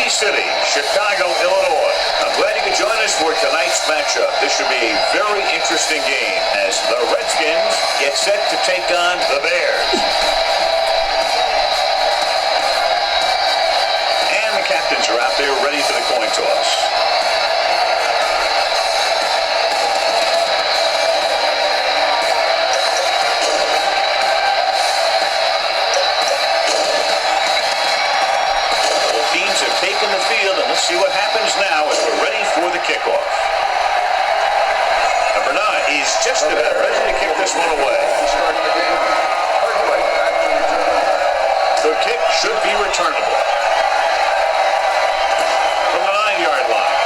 Windy City, Chicago, Illinois. I'm glad you could join us for tonight's matchup. This should be a very interesting game as the Redskins get set to take on the Bears. And the captains are out there ready for the coin toss. Taking the field, and let's see what happens now as we're ready for the kickoff. Number 9, he's just about ready to kick this one away. The kick should be returnable from the 9-yard line.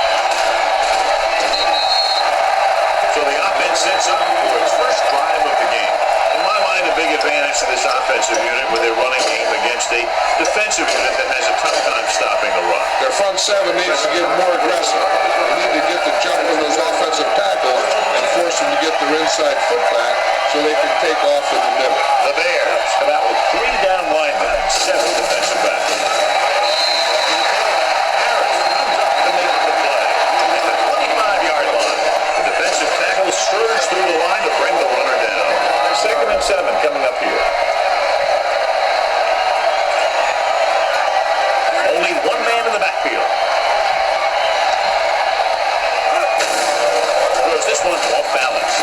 So the offense sets up for its first drive of the game. In my mind, a big advantage to this offensive unit with their running game against a defensive unit that has a tough time stopping the run. Their front seven needs to get more aggressive. They need to get the jump on those offensive tackles and force them to get their inside foot back so they can take off in the middle. The Bears come out with 3 down linemen and 7 defensive backs. Harris comes up to make the play. At the 25-yard line, the defensive tackle surged through the line to bring the runner down. 2nd and 7 coming up here. Only one man in the backfield. Throws this one off balance.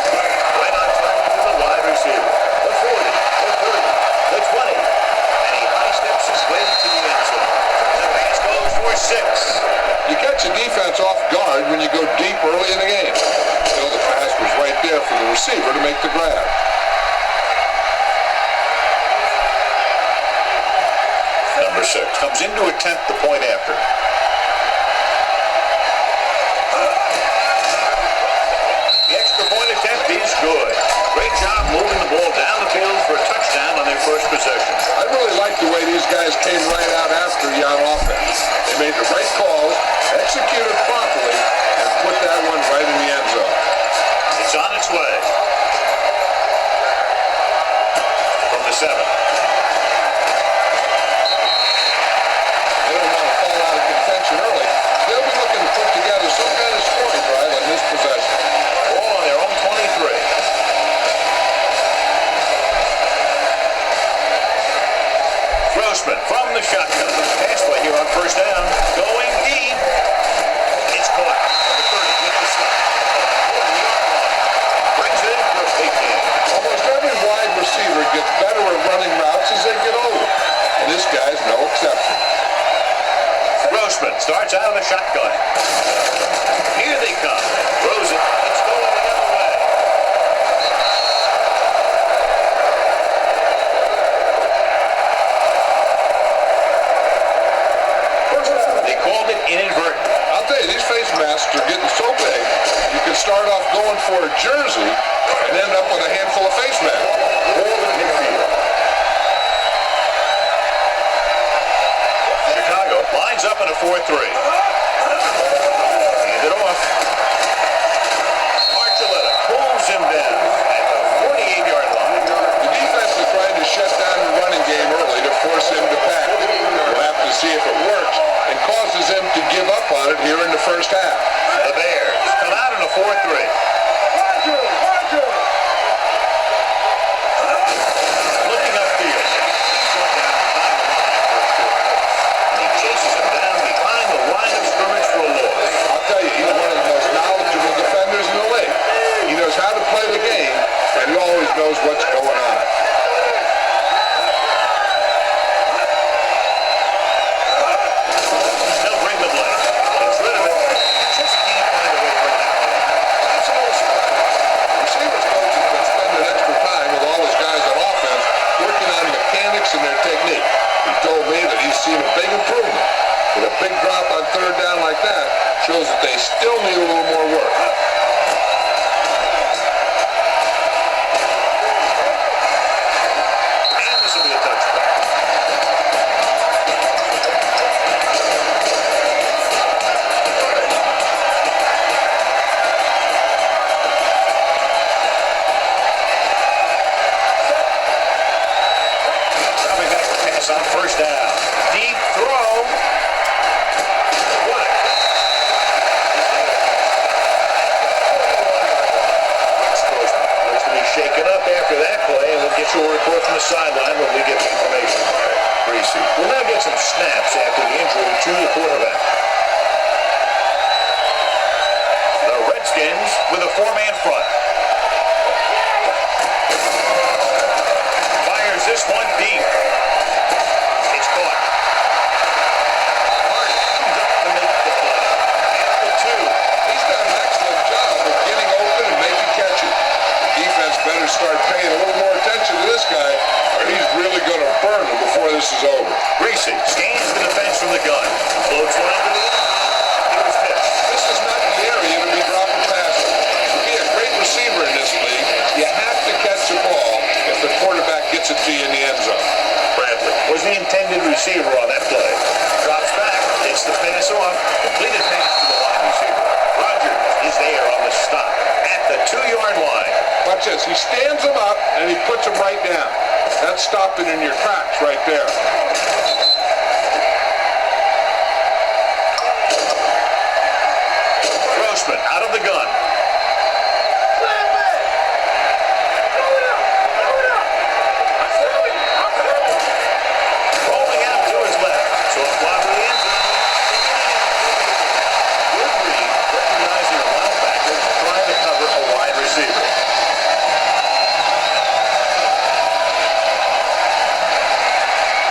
Right on target to the wide receiver. The 40, the 30, the 20. And he high steps his way to the end zone. The pass goes for 6. You catch a defense off guard when you go deep early in the game. You know, the pass was right there for the receiver to make the grab. Number 6 comes in to attempt the point after. The extra point attempt is good. Great job moving the ball down the field for a touchdown on their first possession. I really like the way these guys came right out after you on offense. They made the right calls, executed properly, and put that one right in the end zone. It's on its way. From the 7. Early, they'll be looking to put together some kind of scoring drive on this possession. Ball on their own 23. Grossman from the shotgun. Pass play here on first down. Going deep. It's caught. Number 30 with the snap. 40-yard line. Brings it in for a big game. Almost every wide receiver gets better at running routes as they get older, and this guy's no exception. Grossman starts out of the shotgun. Here they come. Throws it. It's going the other way. They called it inadvertent. I'll tell you, these face masks are getting so big, you can start off going for a jersey and end up with a handful of face masks. Ball in midfield. Chicago lines up in a 4-3. Hand it off. Archuleta pulls him down at the 48-yard line. The defense is trying to shut down the running game early to force him to pass. We'll have to see if it works and causes him to give up on it here in the first half. The Bears come out in a 4-3. Looking upfield. And he chases him down behind the line of scrimmage for a loss. I'll tell you, he's one of the most knowledgeable defenders in the league. He knows how to play the game, and he always knows what's going on. They'll bring the blitz. Gets rid of it. Just can't find a way to bring that one. That's a little surprise. Receivers coach has been spending extra time with all his guys on offense working on mechanics and their technique. He told me that he's seen a big improvement. But a big drop on third down like that shows that they still need a little more work. And this will be a touchdown. Probably got to pass on first down. Deep throw. receiver on that play. Drops back, gets the pass off, completed pass to the wide receiver. Rogers is there on the stop at the 2-yard line. Watch this. He stands him up and he puts him right down. That's stopping in your tracks right there. Grossman out of the gun. Rolling out to his left. So a fly to the end zone. Good read, recognizing a linebacker trying to cover a wide receiver.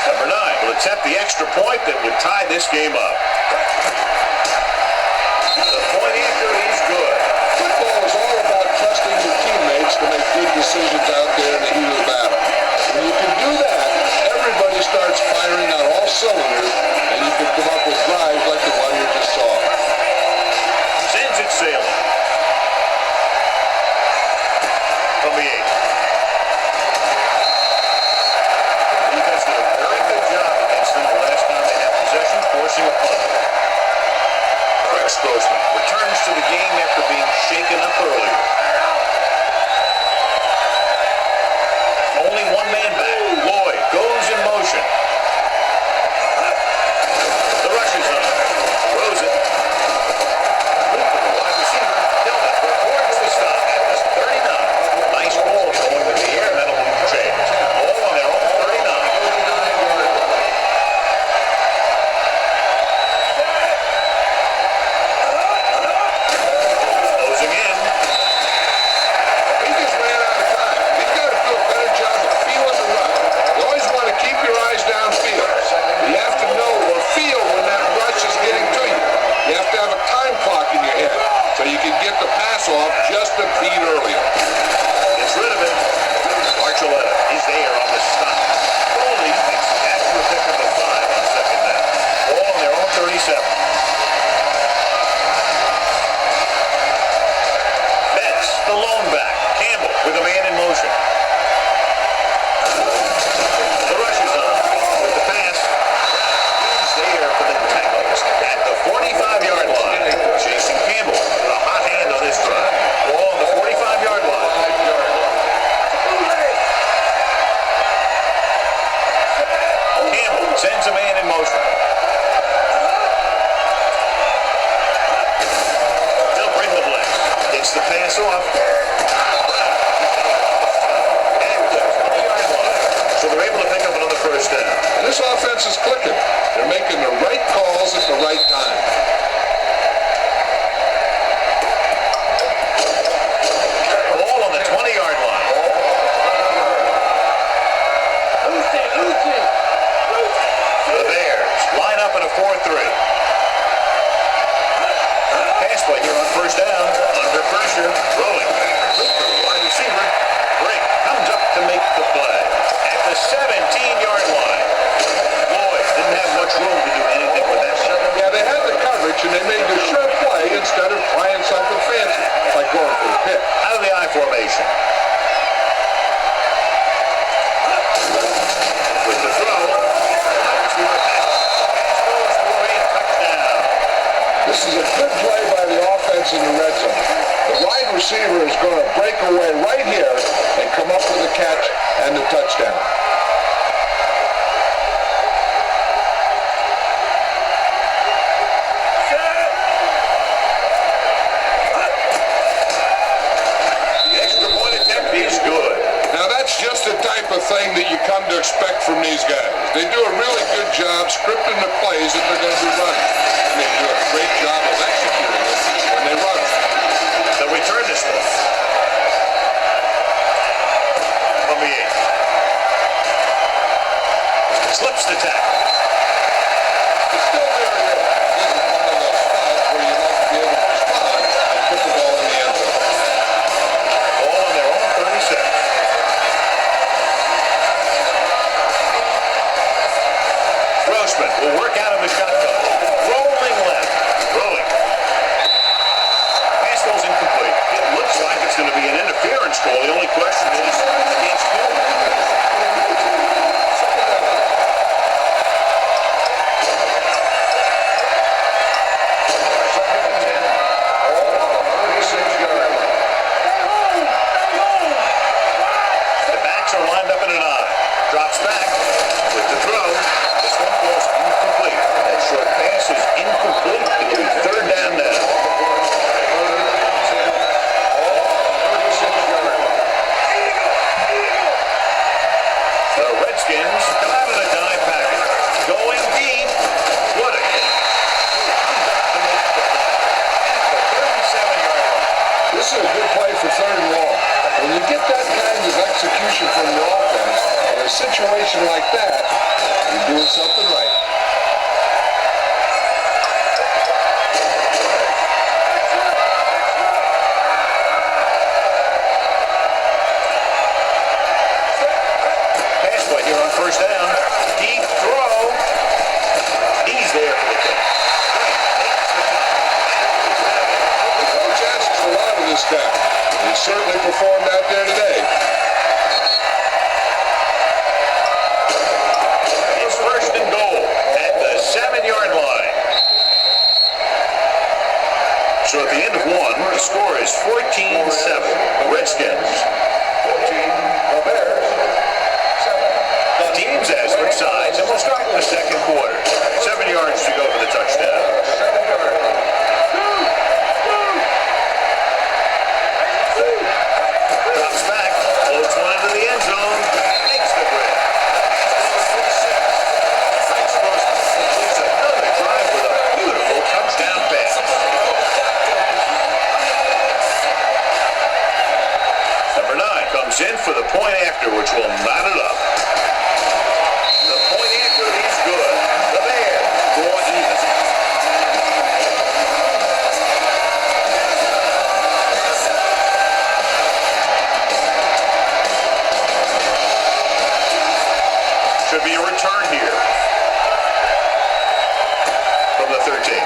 Number 9 will attempt the extra point that would tie this game up. The point after is good. Football is all about trusting your teammates to make good decisions out there in the heat of the battle. When you can do that, everybody starts firing on all cylinders, and you can come up with drives like the one you just saw. Sends it sailing. From the 8. Defense did a very good job against them the last time they had possession, forcing a punt. Rex Grossman returns to the game after being shaken up earlier. Only one man back. Lloyd goes in motion. The rush is on. Throws it. The wide receiver, Dillon, records the stop at the 39. Nice ball going to the air. That'll move the chains. Ball on their own 39. Closing in. He just ran out of time. He's got to do a better job of feeling the run. You always want to keep your eyes downfield. You have to know or feel when that rush is getting to you. You have to have a time clock in your head so you can get the pass off just a beat earlier. Gets rid of it. Archuleta, he's there on the stop. Cooley makes the catch for a pickup of 5 on second down. Ball on their own 37. Betts, the lone back. Campbell with a man in motion. The rush is on. With the pass. He's there for the tackles at the 45-yard line. Jason Campbell with a hot hand on this drive. Ball on the 45-yard line. Campbell sends a man in motion. They'll bring the blitz. Gets the pass off. At the 20-yard line. So they're able to pick up another first down. And this offense is clicking. They're making the right calls at the right time. Ball on the 20-yard line. The Bears line up in a 4-3. Pass play here on first down. Under pressure. Rolling. Wide receiver. Break. Comes up to make the play. At the 17-yard line. Lloyd didn't have much room to do anything with that shot. Yeah, they had the coverage, and they made the sure play instead of trying something fancy, like going for a pick. Out of the I formation. With the throw. Wide receiver pass. Pass goes for a touchdown. This is a good play by the offense in the red zone. The wide receiver is going to break away right here and come up with a catch and the touchdown. The extra point attempt is good. Now that's just the type of thing that you come to expect from these guys. They do a really good job scripting the plays that they're going to be running. And they do a great job of executing it when they run it. The return to Smith. From the 8. Slips the tackle. It's still very good. This is one of those spots where you like to be able to respond and put the ball in the end zone. Ball on their own 36. Grossman will work out of the shotgun. Rolling left. Rolling. Pass goes incomplete. It looks like it's going to be an interference call. The only question is against whom? something right. Pass play here on first down. Deep throw. He's there for the kick. The coach asks a lot of this guy. He certainly performed out there today. It's first and goal at the 7-yard line. So at the end of one, the score is 14-7. Redskins. The teams as for sides, and we'll start the second quarter. 7 yards to go for the touchdown. Drops back, floats one into the end zone, makes the grab. Rex Grossman completes another drive with a beautiful touchdown pass. Number 9 comes in for the point after, which will knot it up. The point after is good. The Bears draw even. Should be a return here from the 13.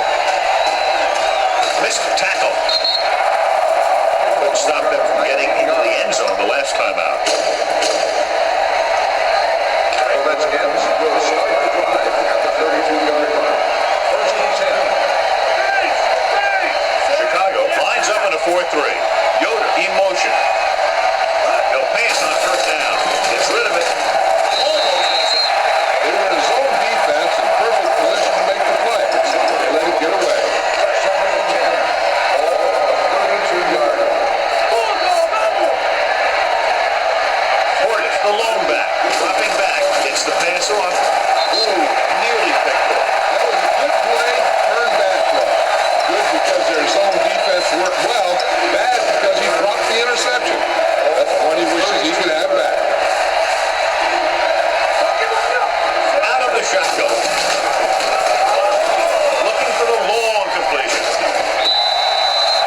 Missed tackle. Couldn't stop them from getting into the end zone the last time out. The Redskins will start the drive at the 32-yard line. First and 10. Chicago lines up in a 4-3. Yoder in motion. He'll pass on first down. Gets rid of it. They were in a zone defense in perfect position to make the play. They let it get away. 32-yard line. Portis, the lone back, dropping back, gets the pass off. Ooh, nearly picked up. That was a good play, turn back play. Good because their zone defense worked well. Bad because he dropped the interception. That's one he wishes he could have back. Out of the shotgun. Looking for the long completion.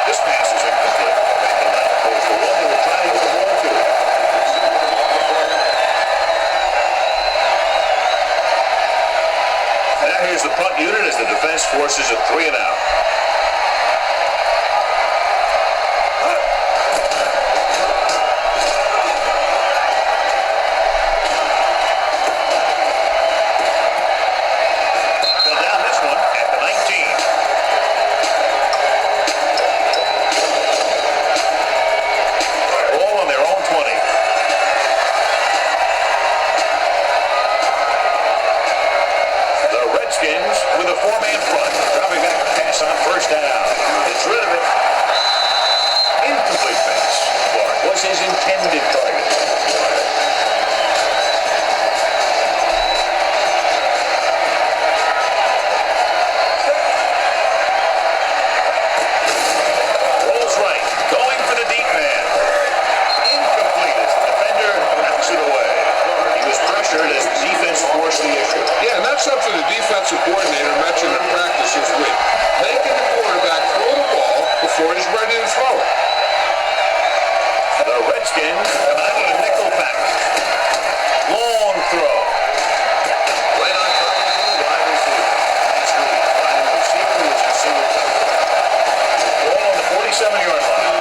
This pass is incomplete. Making that goes the one they were trying to get the ball to. Now here's the punt unit as the defense forces a 3 and out. They'll down this one at the 19. Ball on their own 20. The Redskins with a 4-man front, dropping back a pass on first down. Gets rid of it. Incomplete pass. Clark was his intended target. Rolls right, going for the deep man. Incomplete as the defender knocks it away. He was pressured as the defense forced the issue. Yeah, and that's something the defensive coordinator mentioned in practice this week. Making the quarterback throw the ball before he's ready to throw it. The Redskins come out in a nickel package. Long throw. Right on target to the wide receiver. That's Cooley. Finding the receiver was a single coverage. Ball on the 47-yard line.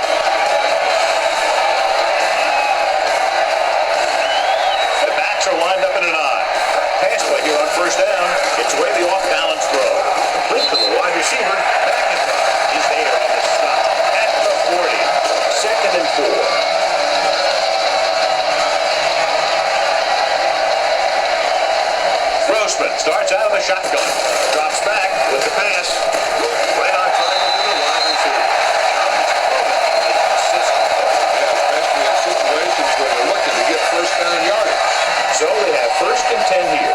The backs are lined up in an eye. Pass play here on first down. Gets away the off-balance throw. Complete to the wide receiver. Back in front. He's there on the stop. At the 40. 2nd and 4. Grossman starts out of the shotgun. Drops back with the pass. Right on target to the wide receiver. Yeah, especially in situations where they're looking to get first down yardage. So they have first and 10 here.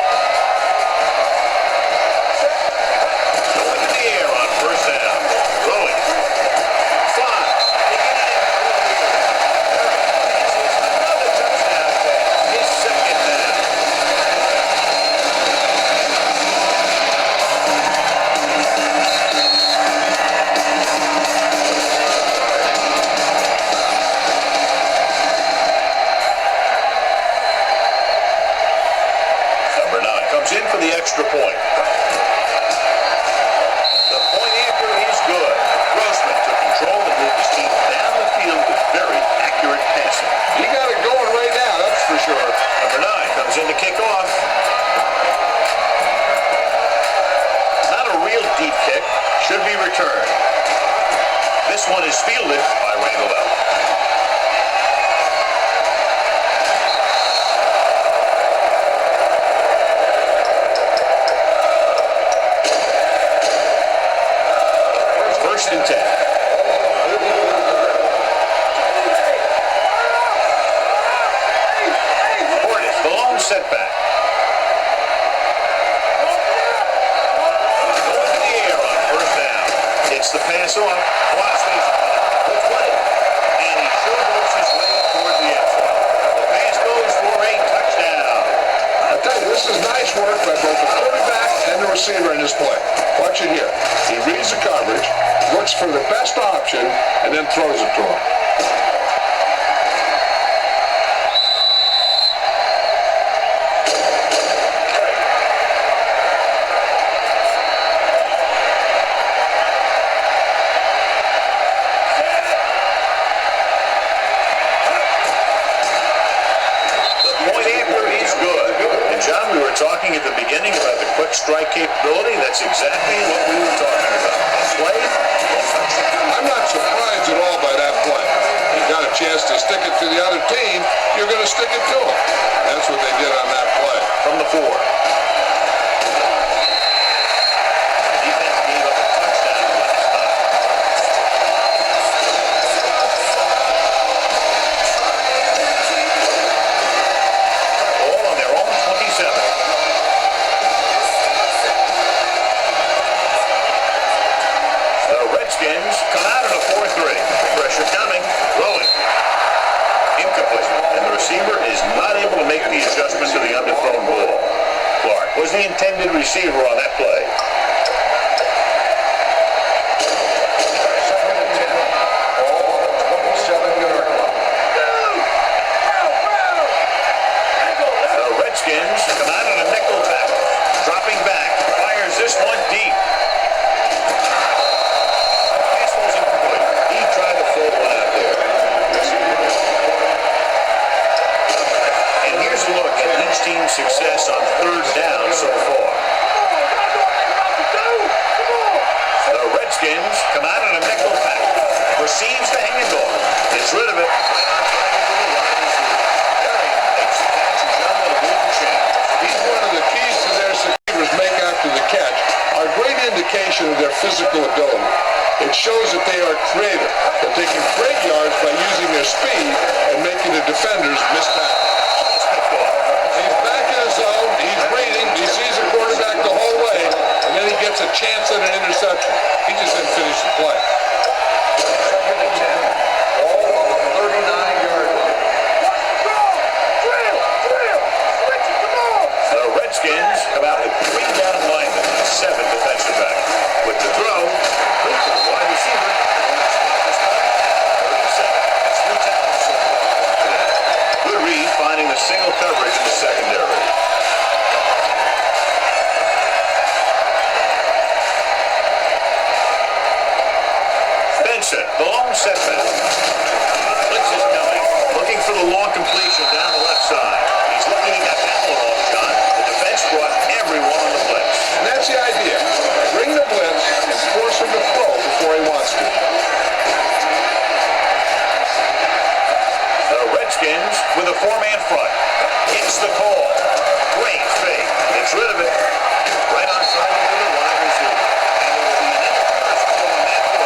Going in the air on first down. Throwing. Flies. They get it in. Another touchdown pass. His second down. should be returned. This one is fielded by Randall Ellis. First and 10. Portis, the long setback. Going in the air on first down. It's the pass off. Watch station. The 20. And he showboats his way toward the end zone. The pass goes for a touchdown. I tell you, this is nice work by both the quarterback and the receiver in this play. Watch it here. He reads the coverage, looks for the best option, and then throws it to him. Talking at the beginning about the quick strike capability, that's exactly what we were talking about. Play. I'm not surprised at all by that play. You got a chance to stick it to the other team, you're going to stick it to them. That's what they did on that play. From the 4. Defense gave up a touchdown last time. All on their own 27. Redskins come out in a 4-3. Pressure coming, rolling. Incomplete. And the receiver is not able to make the adjustment to the underthrown ball. Clark was the intended receiver on that play. Second and 10. All on the 27-yard line. The Redskins come out in a nickel tackle. Dropping back, fires this one deep. Team's success on third down so far. The Redskins come out in a nickel pack. Receives the handoff. Gets rid of it. He's one of the keys to their receivers make after the catch. Are a great indication of their physical ability. It shows that they are creative, that they can create yards by using their speed and making the defenders miss tackles. He's reading, he sees the quarterback the whole way, and then he gets a chance at an interception. He just didn't finish the play. Second and 10, all on the 39-yard line. The Redskins come out with 3 down linemen and 7 defensive backs. With the throw, quick to the wide receiver. 37. 3 tackles so far. Good read, finding the single coverage in the secondary. The long setback. Blitz is coming. Looking for the long completion down the left side. He's looking, he got that one off, John. The defense brought everyone on the blitz. And that's the idea. Bring the blitz and force him to throw before he wants to. The Redskins with a 4-man front. It's the call. Great fake. Gets rid of it. Right on target for the wide receiver. And it will be an interception on that play.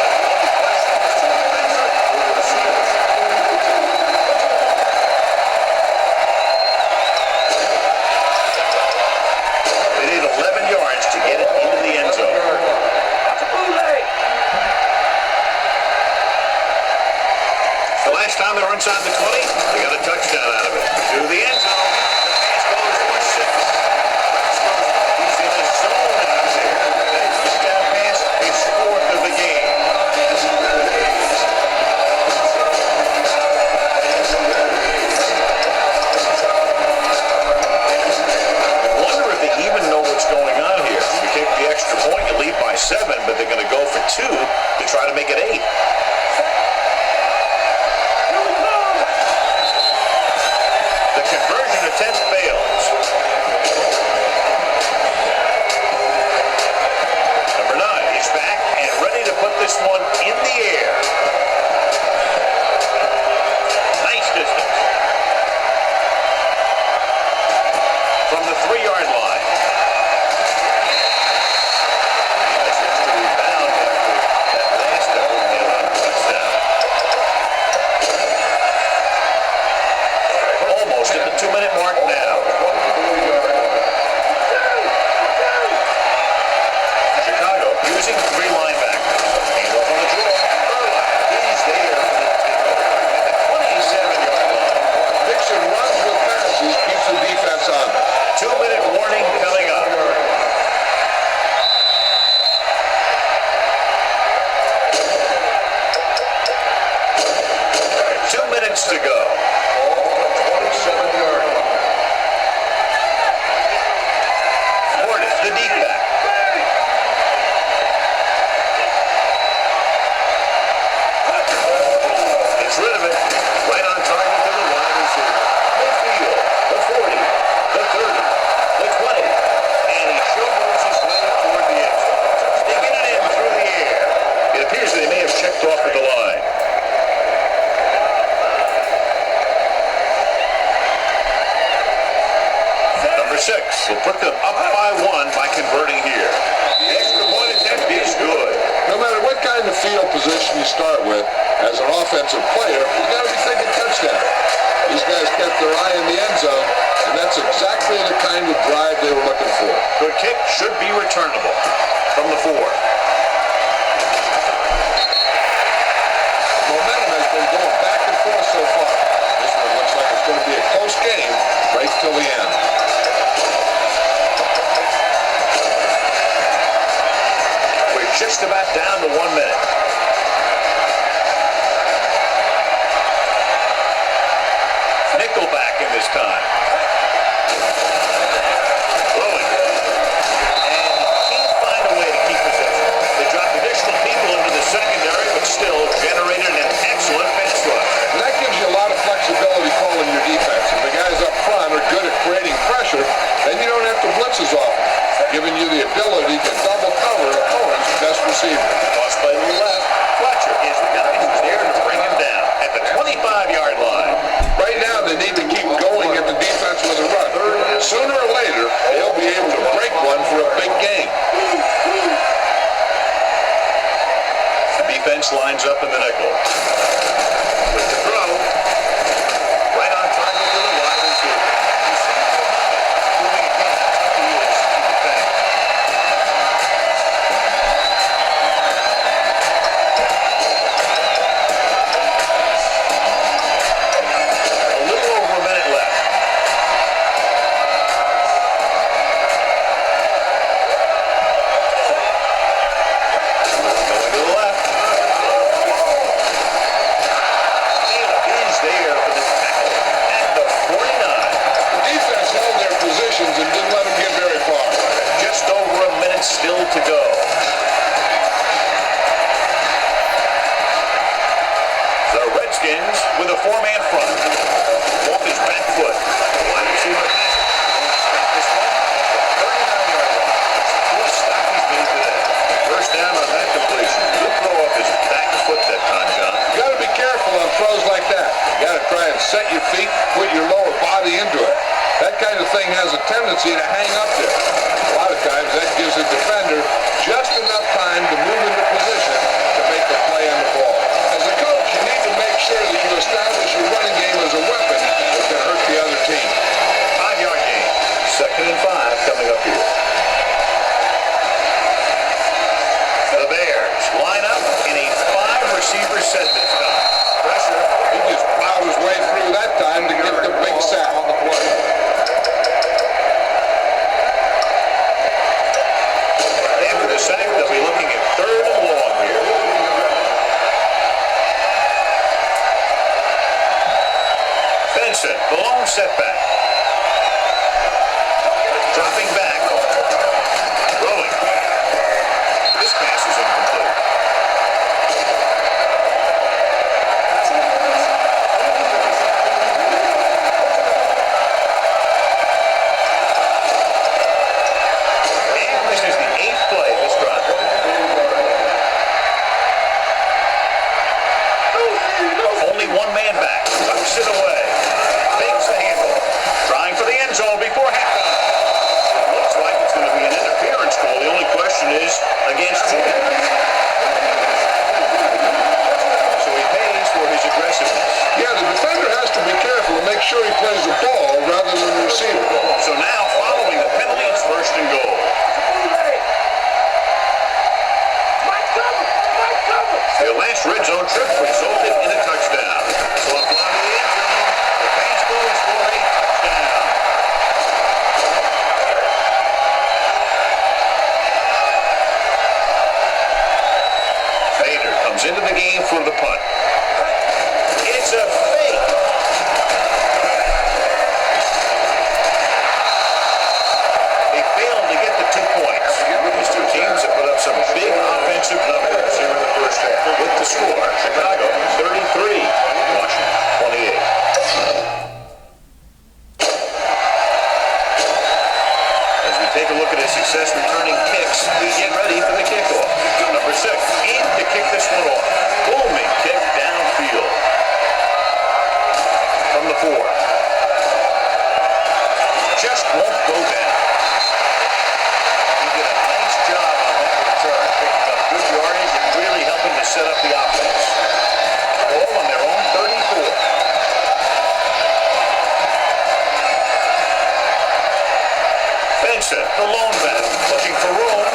They need 11 yards to get it into the end zone. The last time they were inside the 20, they got a touchdown out of it. To the end zone. The pass goes for 6. He's in his zone out there. That touchdown pass is 4th of the game. I wonder if they even know what's going on here. You kick the extra point, you lead by 7, but they're going to go for 2 to try to make it 8. Conversion attempt fails. Number 9 is back, and using 3 linebackers. And off on the draw, Early. He's there for the takeover at the 27-yard line. Mixing runs with passes keeps the defense on. 2-minute warning coming up. 2 minutes to go. 27-yard line. The deep back. Gets rid of it. Right on target to the wide receiver. Midfield. The 40. The 30. The 20. And he showboats his way toward the end zone. Sticking it in through the air. It appears that he may have checked off at the line. Number 6 will put them up by 1 by converting here. The extra point attempt is good. No matter what kind of field position you start with, as an offensive player, you got to be thinking touchdown. These guys kept their eye in the end zone, and that's exactly the kind of drive they were looking for. Good kick should be returnable from the 4. Momentum has been going back and forth so far. This one looks like it's going to be a close game right till the end. We're just about down to 1 minute. Nickelback in this time. Throwing. And can't find a way to keep possession. They dropped additional people into the secondary, but still generated an excellent pass rush. And that gives you a lot of flexibility calling your defense. If the guys up front are good at creating pressure, then you don't have to blitz as often, giving you the ability to double cover an opponent's best receiver. Toss play to the left. Fletcher is the guy who's there to bring him down at the 25-yard line. Right now, they need to keep going at the defense with a run. Sooner or later, they'll be able to break one for a big game. Defense lines up in the nickel. With the throw, right on target to the wide receiver. Proving again how tough he is to defend. A little over a minute left. Going to the left. Is there for the tackle at the 49. The defense held their positions and didn't let them get very far. Just over a minute still to go. The Redskins with a 4-man front. Off his back foot. Wide receiver has it. Stop this one at the 39-yard line. Fourth stop he's made today. First down on that completion. Good throw off his back foot that time, John. You got to be careful on throws like that. You got to try and set your feet, put your lower body into it. That kind of thing has a tendency to hang up there. A lot of times that gives the defender just enough time to move into position to make the play on the ball. As a coach, you need to make sure that you establish your running game as a weapon that can hurt the other team. 5-yard gain. 2nd and 5 coming up here. The Bears line up in a 5-receiver set this time. Pressure. He just plowed his way through that time to get the big sack on the play. After the sack, they'll be looking at 3rd and long here. Benson, the long setback. Dropping back. Throwing. This pass is incomplete. And this is the 8th play of this drive. Only 1 man back. Tucks it away. Fakes the handle. Trying for the end zone before halftime. Looks like it's going to be an interference call. The only question is against whom. So he pays for his aggressiveness. Yeah, the defender has to be careful and make sure he plays the ball rather than the receiver. So now, following the penalty, it's 1st and goal. comes into the game for the punt. It's a fake. They failed to get the 2 points. These two teams have put up some big offensive numbers here in the first half. With the score, Chicago 33, Washington 28. As we take a look at his success returning kicks, we get ready for the kickoff. Number 6, in to kick this one off. Booming kick downfield. From the 4. Just won't go down. He did a nice job on that return, picking up good yardage and really helping to set up the offense. Ball on their own 34. Benson, the lone back, looking for room,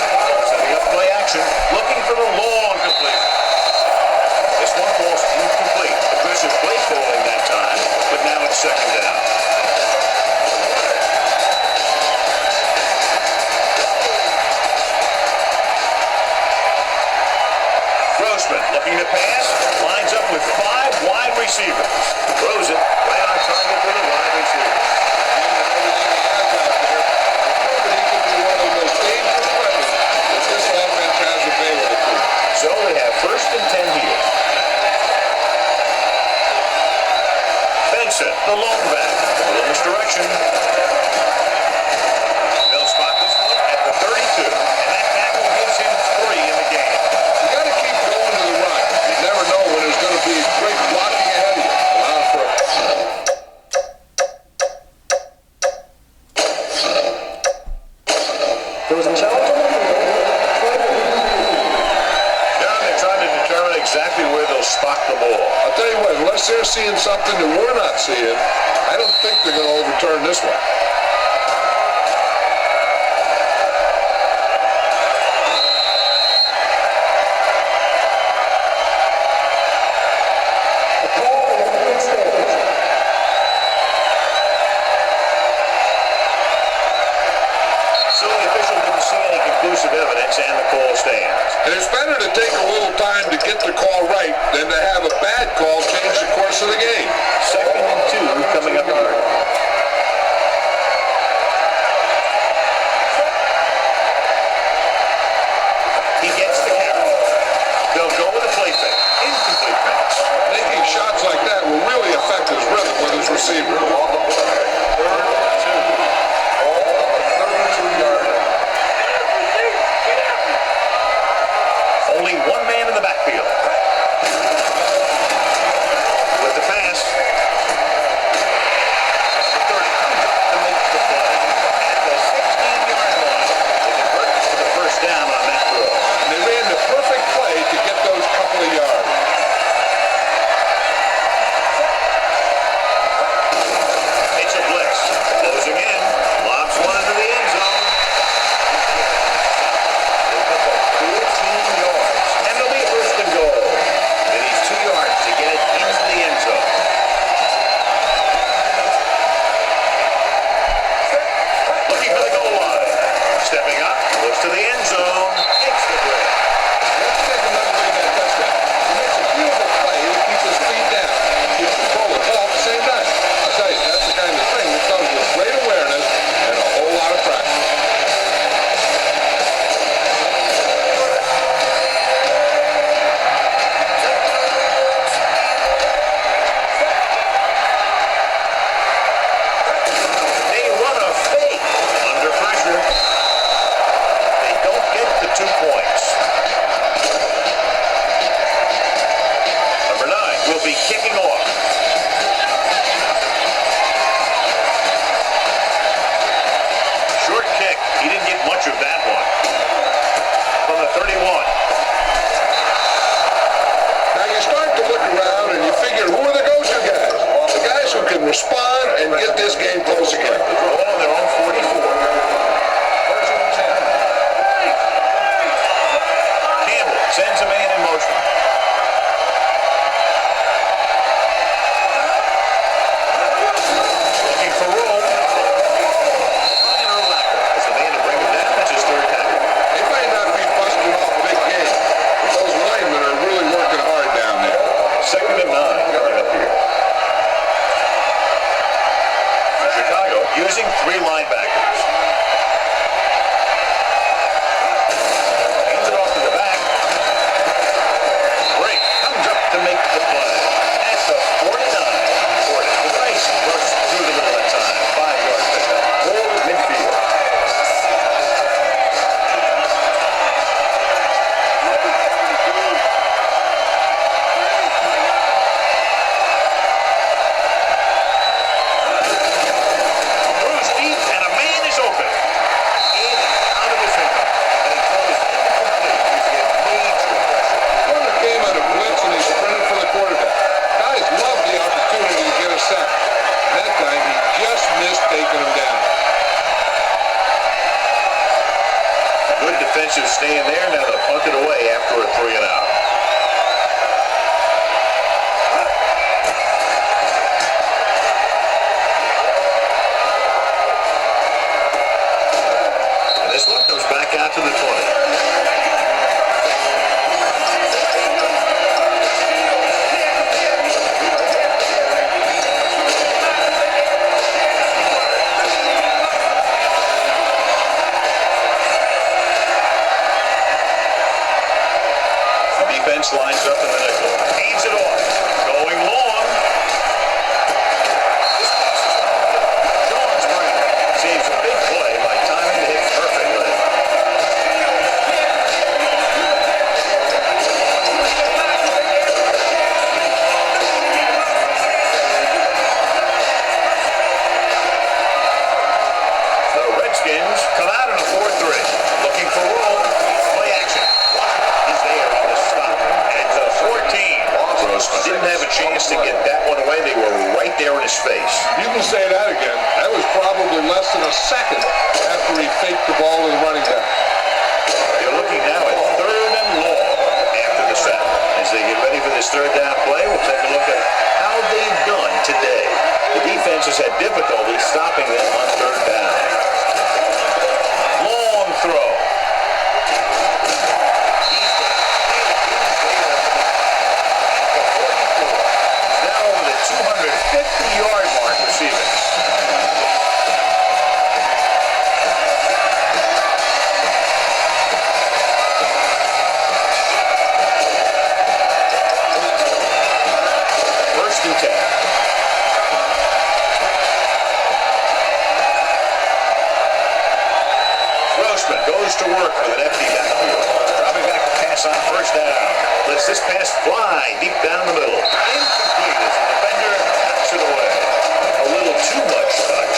setting up play action, looking for the long completion. This one falls incomplete. Aggressive play calling that time, but now it's second down. Grossman looking to pass, lines up with 5 wide receivers. Throws it right on target for the wide receiver. So they have first and 10 here. Benson, the lone back, in this direction. They'll spot this one at the 32, and that tackle gives him 3 in the game. You got to keep going to the right. You never know when there's going to be great blocking ahead of you. Allow for There was a challenge. Exactly where they'll spot the ball. I'll tell you what, unless they're seeing something that we're not seeing, I don't think they're going to overturn this one. So the official didn't see any conclusive evidence and the call stands. And it's better to take a little time to get the call right than to have a bad call change the course of the game. Second and 2 coming up here. He gets the carry. They'll go with a play fake. Incomplete pass. Making shots like that will really affect his rhythm with his receiver. Only one man in the backfield. With the pass. The 30 to make the play. At the 16-yard line. They convert for the first down on that throw. And they ran the perfect play to get those couple of yards. It's a blitz. Closing in. Lobs one into the end zone. They pick up 14 yards. And they'll be first and goal. defensive stand there. Now they'll punt it away after a 3 and out. And this one comes back out to the 20. Lines up in the nickel. Feeds it off. Going long. This pass is on. Jones Green saves a big play by timing the hit perfectly. The Redskins come out in a 4-3. Looking for room. Play action. Is there on the stop. 14. Grossman didn't have a chance to get that one away. They were right there in his face. You can say that again. That was probably less than a second after he faked the ball to the running back. They're looking now at 3rd and long after the set. As they get ready for this 3rd down play, we'll take a look at how they've done today. The defense has had difficulty stopping them on 3rd down. Long throw. Goes to work with an empty backfield. Dropping back to pass on 1st down. Lets this pass fly deep down the middle. Incomplete as the defender knocks it away. A little too much touch.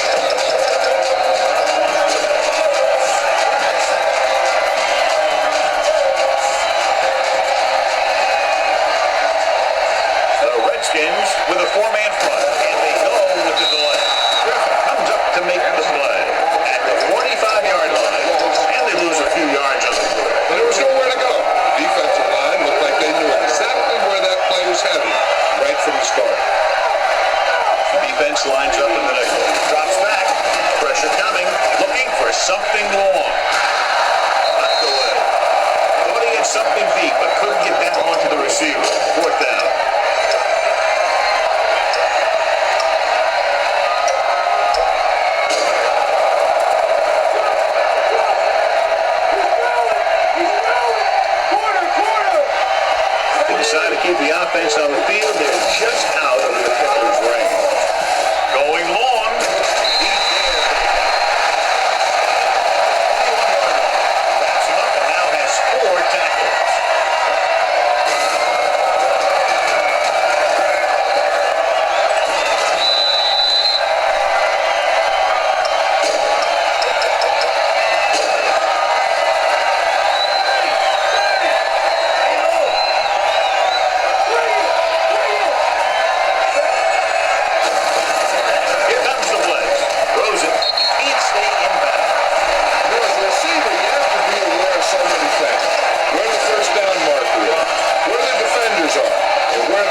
The Redskins with a 4-man front, and they go with the delay. Griffin comes up to make the play at the 45-yard line. Lose a few yards on the play. But there was nowhere to go. The defensive line looked like they knew exactly where that play was headed right from the start. The defense lines up in the nickel. Drops back. Pressure coming. Looking for something long. Knocked away. Thought he had something deep, but couldn't get that onto the receiver. 4th down. Decide to keep the offense on the field. They're just out of the kicker's range. Going long. Backs him up and now has 4 tackles.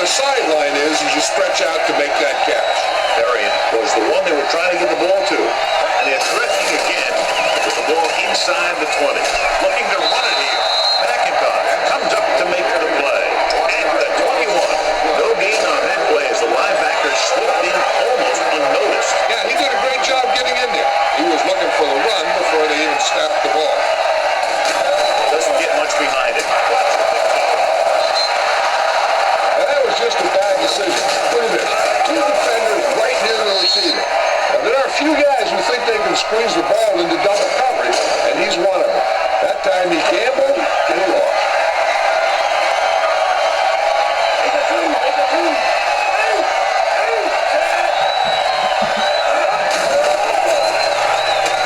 Sideline is as you stretch out to make that catch. Variant was the one they were trying to get the ball to. And they're threatening again with the ball inside the 20. Looking to run it here. McIntosh comes up to make the play. At the 21. No gain on that play as the linebacker slipped in almost unnoticed. Yeah, he did a great job getting in there. He was looking for the run before they even snapped the ball. Doesn't get much behind it. Just a bad decision. Look at this. 2 defenders right near the receiver. Now, there are a few guys who think they can squeeze the ball into double coverage, and he's one of them. That time he gambled, and he lost.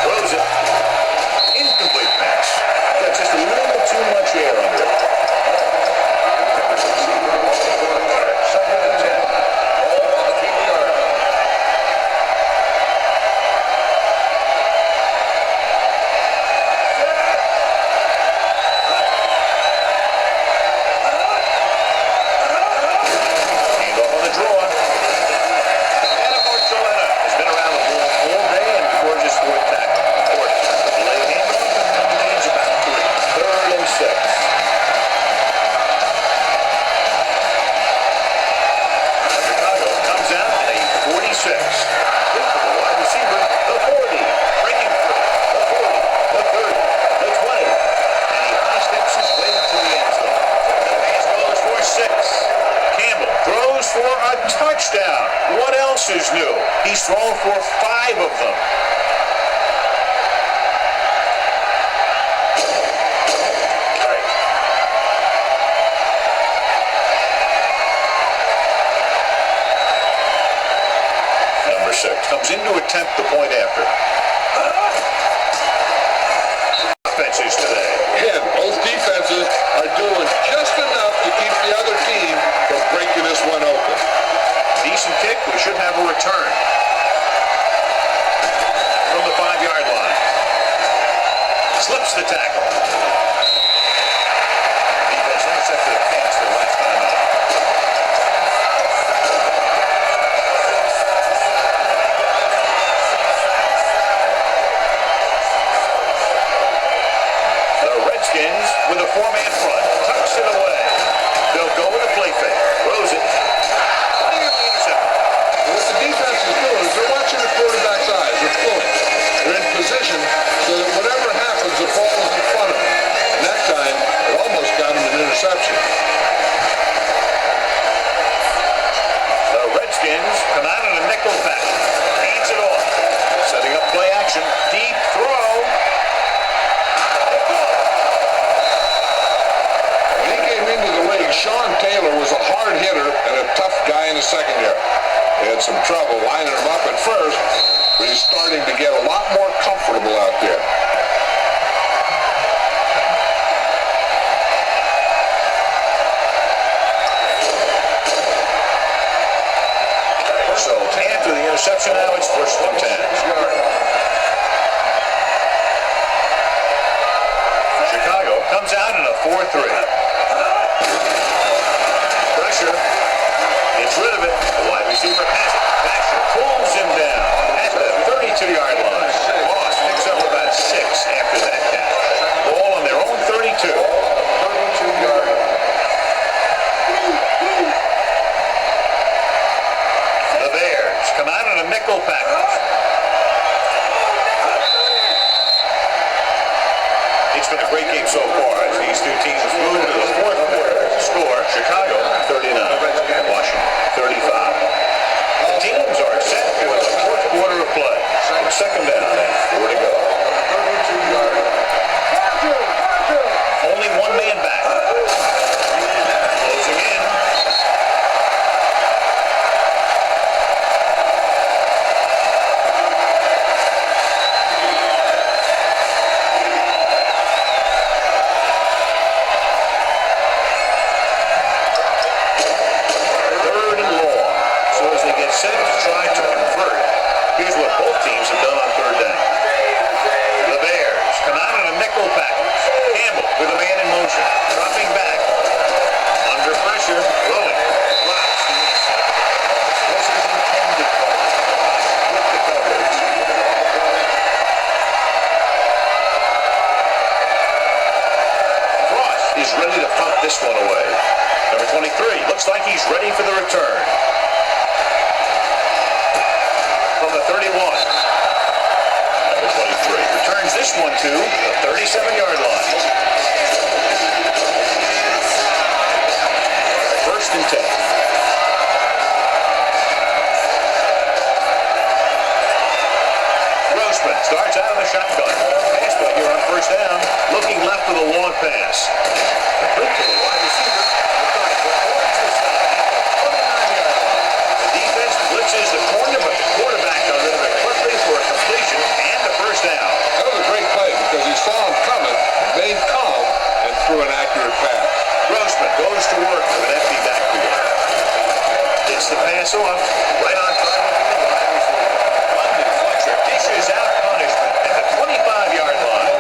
Throws it. Incomplete pass. Got just a little too much air under it. This is new. He's thrown for 5 of them. Number 6 comes in to attempt the point after. Offenses today. And both defenses are doing just enough to keep the other team from breaking this one open. Decent kick. We should have a return. From the 5-yard line. Slips the tackle. Defense intercepted a pass their last time out. The Redskins with a 4-man front. Tucks it away. They'll go with a play fake. Throws it. What the defense is doing is they're watching the quarterback's eyes. They're pulling. They're in position so that whatever happens, the ball is in front of them. And that time, it almost got him an interception. The Redskins come out in a nickel pack. Hands it off. Setting up play action. Deep throw. When he came into the league, Sean Taylor was a hard hitter and a tough guy in the secondary. He had some trouble lining him up at first, but he's starting to get a lot more comfortable out there. So after the interception now, it's 1st and 10. Chicago comes out in a 4-3. Pressure. Gets rid of it. The wide receiver has it. Baxter pulls him down at the 32-yard line. Ross picks up about 6 after that catch. Ball on their own 32. 32-yard. The Bears come out in a nickel package. It's been a great game so far as these two teams move to the 4th quarter. Score, Chicago 39, Washington 35. The teams are set for the 4th quarter of play. 2nd down and 4 to go. Only 1 man back. Closing in. Set to try to convert. Here's what both teams have done on 3rd down. The Bears come out in a nickel package. Campbell with a man in motion. Dropping back. Under pressure. Rolling. Drops the inside. This is intended with the coverage. Frost is ready to punt this one away. Number 23 looks like he's ready for the return. From the 31. Number 23 returns this one to the 37-yard line. 1st and 10. Grossman starts out in the shotgun. Pass play here on 1st down. Looking left with a long pass. Complete to the wide receiver. The defense blitzes the corner, but the quarterback got rid of it quickly for a completion and the 1st down. That was a great play because he saw him coming, remained calm, and threw an accurate pass. Grossman goes to work with an empty backfield. Gets the pass off, right on target to the wide receiver. London Fletcher dishes out punishment at the 25-yard line.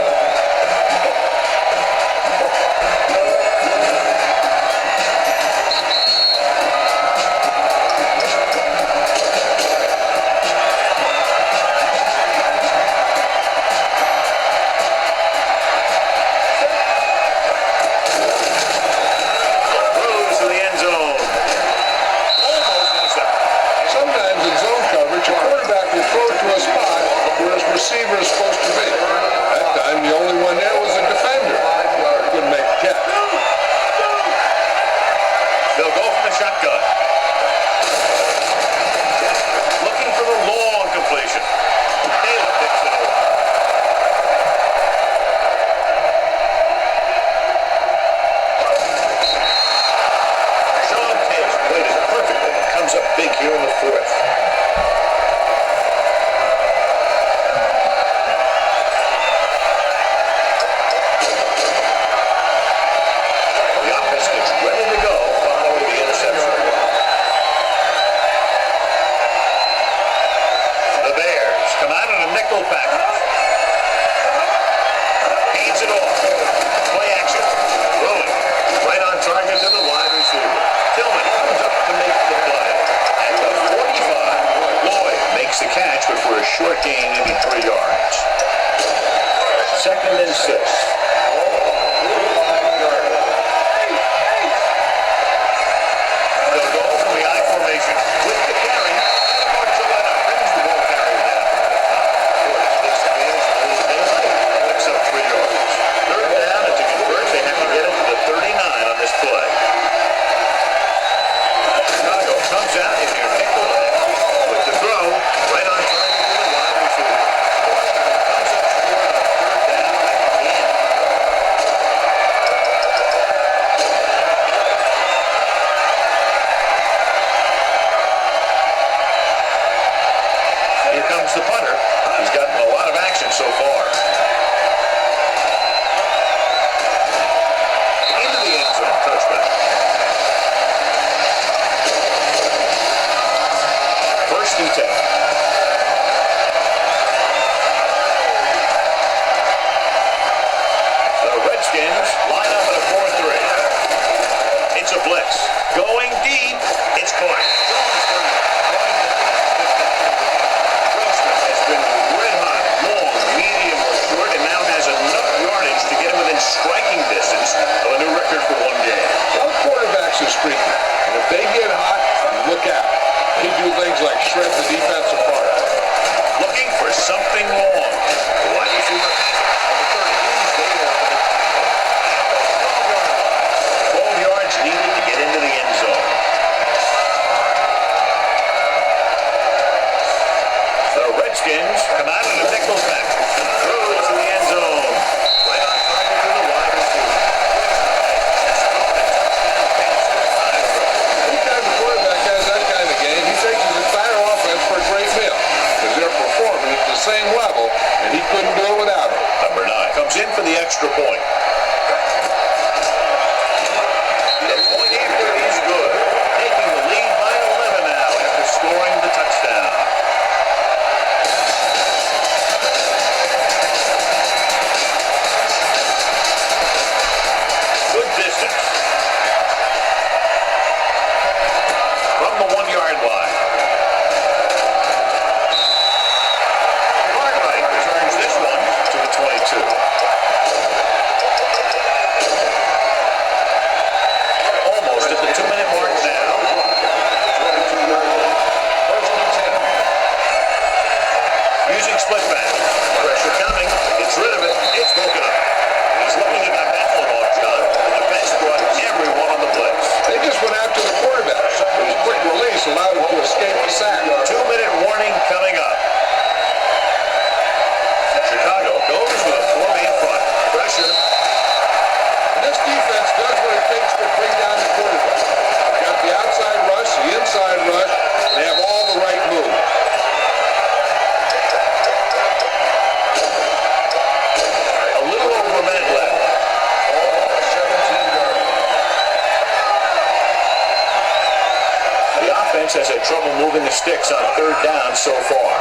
defense has had trouble moving the sticks on third down so far.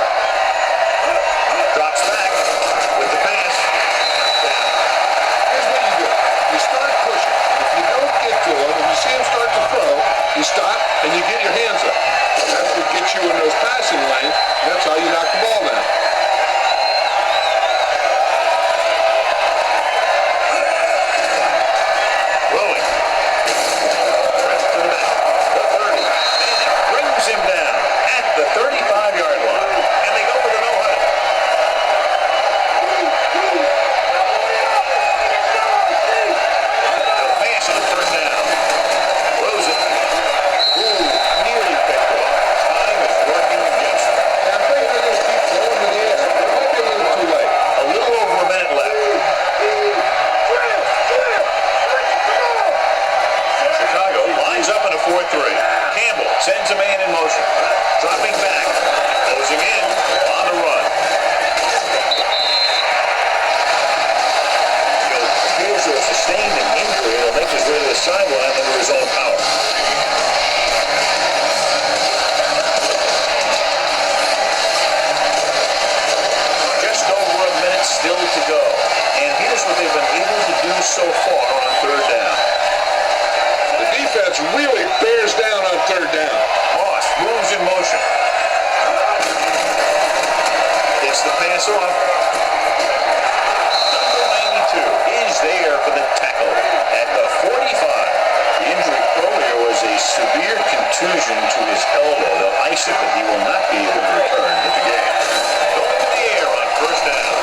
Drops back with the pass. Here's what you do. You start pushing. If you don't get to him and you see him start to throw, you stop and you get your hands up. That's what gets you in those passing lanes. That's how you knock the ball down. Rolling. Press to the back. The 30. Manning brings him down at the 35-yard line. And they go with a no-huddle. The pass on first down. Throws it. Ooh, nearly picked off. Time is working against them. I think they're going to keep throwing to the air. It might be a little too late. A little over a minute left. Chicago lines up in a 4-3. Campbell sends a man in motion. Dropping back. Closing in on the run. Appears to have sustained an injury. He'll make his way to the sideline under his own power. Just over a minute still to go. And here's what they've been able to do so far on third down. The defense really bears down on third down. Moss moves in motion. Gets the pass off. Number 92 is there for the tackle at the 45. The injury earlier was a severe contusion to his elbow. They'll ice it, but he will not be able to return to the game. Going in the air on first down.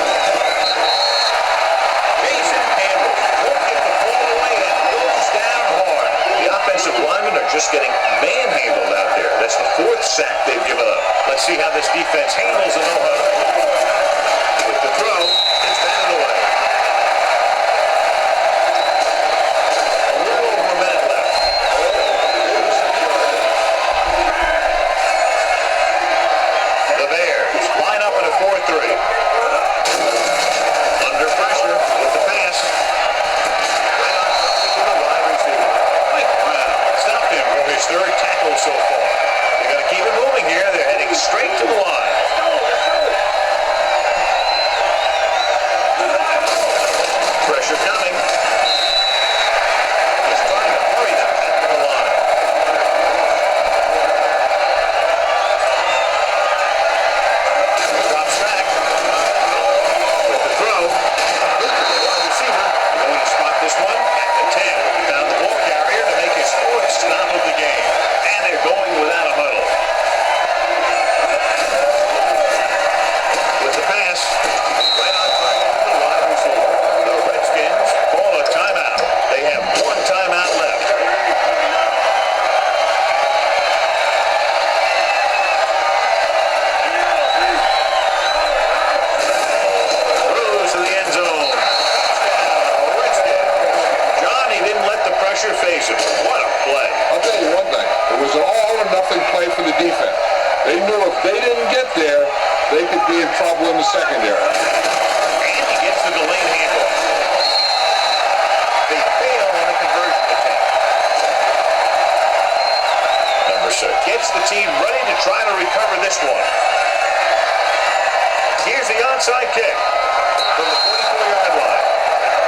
Jason Campbell won't get the ball away and goes down hard. The offensive linemen are just getting manhandled out there. That's the fourth sack they've given up. Let's see how this defense handles a no-huddle. With the throw, it's batted away. A little over a minute left. The Bears line up in a 4-3. Under pressure with the pass. Right on to the wide receiver. Mike Brown stopped him for his third tackle so far. They got to keep it moving here. They're heading straight to the line. Pressure coming. He's trying to hurry them back to the line. Drops back. With the throw. Wide receiver. Going to spot this one at the 10. He found the ball carrier to make his fourth stop of the game. And they're going without a huddle. With the pass. Right on target to the wide receiver. The Redskins call a timeout. They have one timeout left. Throws to the end zone. Touchdown, Redskin. John, he didn't let the pressure phase him. What a play. I'll tell you one thing. It was an all-or-nothing play for the defense. They knew if they didn't get there, they could be in trouble in the secondary. And he gets the delayed handoff. They fail on a conversion attempt. Number 6 gets the team ready to try to recover this one. Here's the onside kick from the 44-yard line.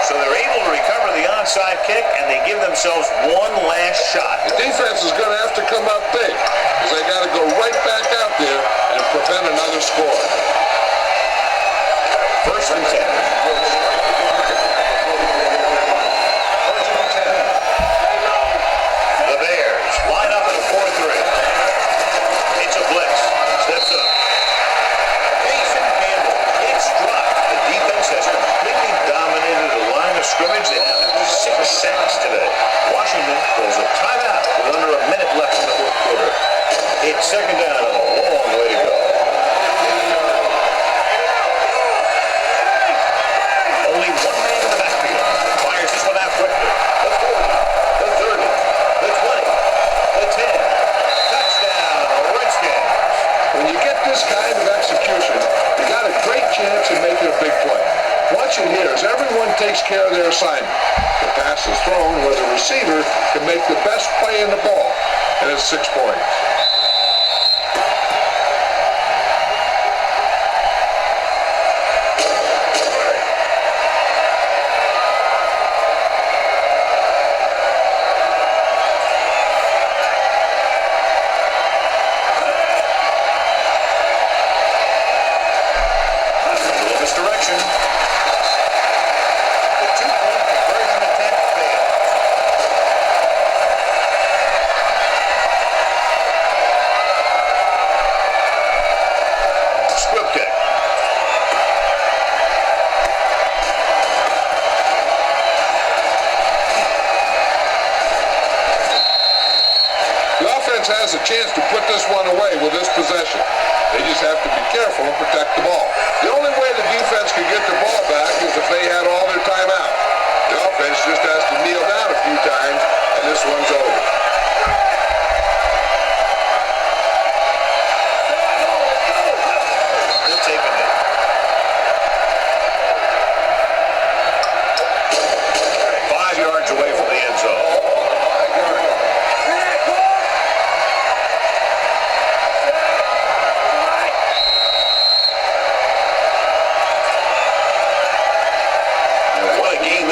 So they're able to recover the onside kick, and they give themselves one last shot. The defense is going to have to come up big because they got to go right back out there and prevent another score. First and 10. The Bears line up in a 4-3. It's a blitz. Steps up. Jason Campbell gets dropped. The defense has completely dominated the line of scrimmage. They have 6 sacks today. Washington calls a timeout with under a minute left in the fourth quarter. It's second down and a long way to go. Only one man in the backfield. Fires this one out quickly. The 40, the 30, the 20, the 10. Touchdown, Redskins. When you get this kind of execution, you got a great chance of making a big play. Watch it here as everyone takes care of their assignment. The pass is thrown where the receiver can make the best play in the ball, and it's 6 points. offense has a chance to put this one away with this possession. They just have to be careful and protect the ball. The only way the defense could get the ball back is if they had all their timeouts. The offense just has to kneel down a few times, and this one's over. They're taking it. 5 yards away from the end zone.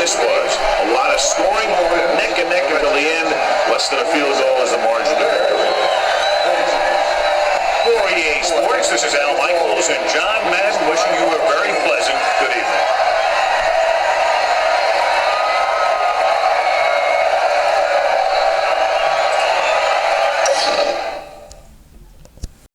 This was a lot of scoring, neck and neck until the end. Less than a field goal is the margin of victory. For EA Sports, this is Al Michaels and John Madden wishing you a very pleasant good evening.